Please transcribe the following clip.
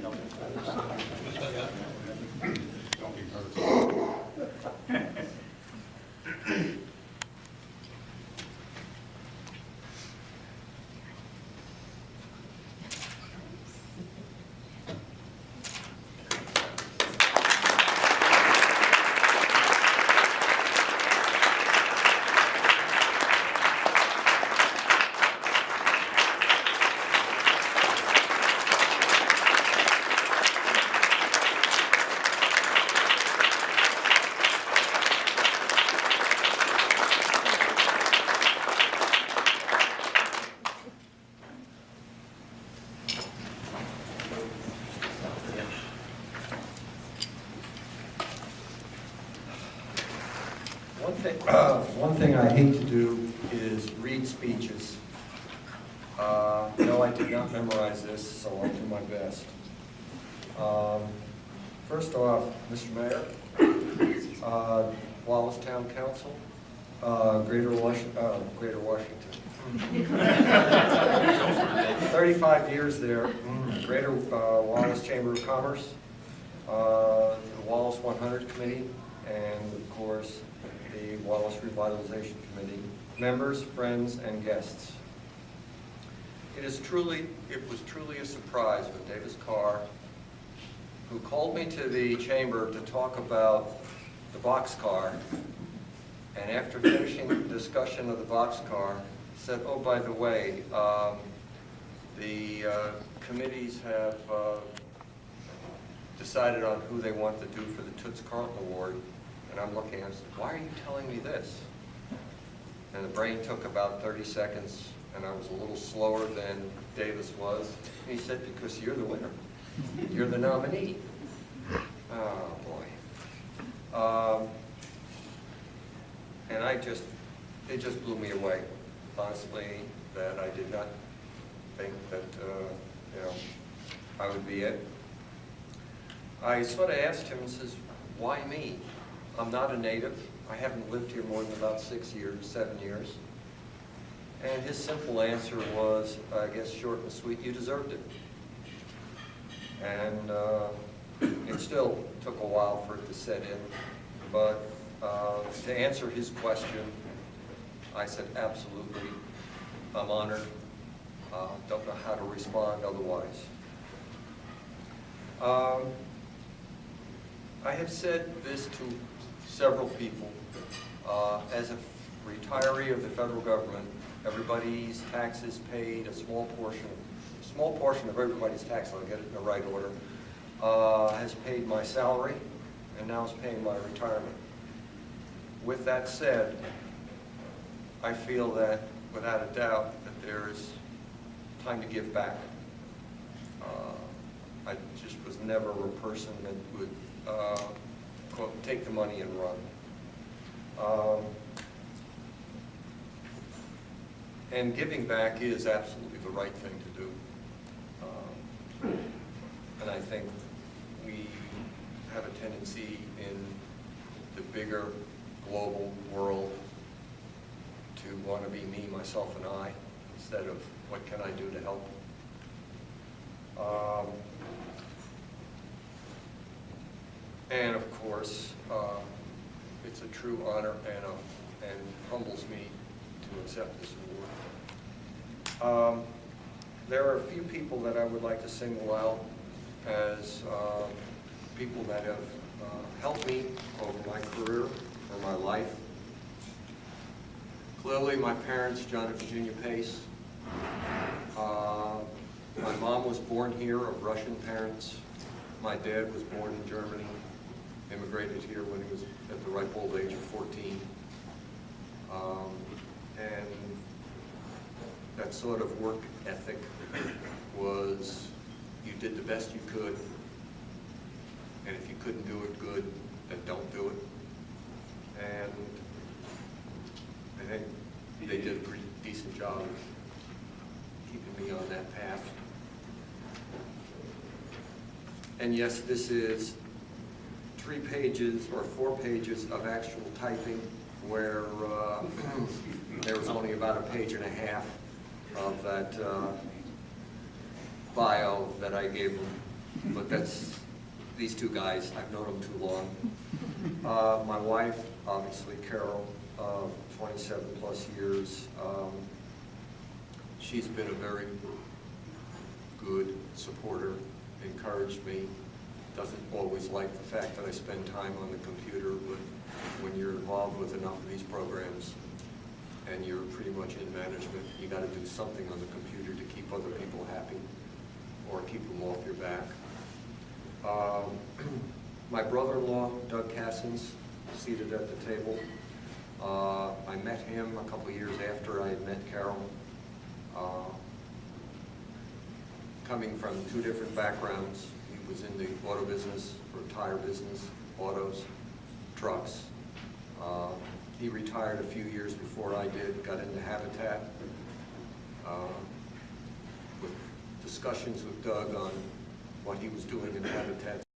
Don't be nervous. One thing I hate to do is read speeches. No, I did not memorize this, so I'll do my best. First off, Mr. Mayor, Wallace Town Council, Greater Washington. 35 years there, Greater Wallace Chamber of Commerce, the Wallace 100 Committee, and of course, the Wallace Revitalization Committee, members, friends, and guests. It was truly a surprise when Davis Carr, who called me to the chamber to talk about the boxcar, and after finishing the discussion of the boxcar, said, oh, by the way, the committees have decided on who they want to do for the Toots Carlton Award. And I'm looking at it and said, why are you telling me this? And the brain took about 30 seconds, and I was a little slower than Davis was. And he said, because you're the winner. You're the nominee. Oh, boy. And it just blew me away, honestly, that I did not think that, I would be it. I sort of asked him and says, why me? I'm not a native. I haven't lived here more than about 7 years. And his simple answer was, I guess short and sweet, you deserved it. And it still took a while for it to set in. But to answer his question, I said, absolutely, I'm honored. Don't know how to respond otherwise. I have said this to several people. As a retiree of the federal government, everybody's taxes paid, a small portion of everybody's tax, I'll get it in the right order, has paid my salary and now is paying my retirement. With that said, I feel that without a doubt that there is time to give back. I just was never a person that would quote, take the money and run. And giving back is absolutely the right thing to do. And I think we have a tendency in the bigger global world to want to be me, myself, and I, instead of what can I do to help. And of course, it's a true honor and humbles me to accept this award. There are a few people that I would like to single out as people that have helped me over my career or my life. Clearly, my parents, John and Virginia Paes. My mom was born here of Russian parents. My dad was born in Germany, immigrated here when he was at the ripe old age of 14. And that sort of work ethic was, you did the best you could, and if you couldn't do it good, then don't do it. And I think they did a pretty decent job of keeping me on that path. And yes, this is 3 pages or 4 pages of actual typing where there was only about a page and a half of that bio that I gave them. But these two guys, I've known them too long. My wife, obviously Carol, 27 plus years. She's been a very good supporter, encouraged me. Doesn't always like the fact that I spend time on the computer, but when you're involved with enough of these programs and you're pretty much in management, you got to do something on the computer to keep other people happy or keep them off your back. My brother-in-law, Doug Cassins, seated at the table. I met him a couple years after I had met Carol. Coming from two different backgrounds, he was in the auto business, or tire business, autos, trucks. He retired a few years before I did, got into Habitat. With discussions with Doug on what he was doing in Habitat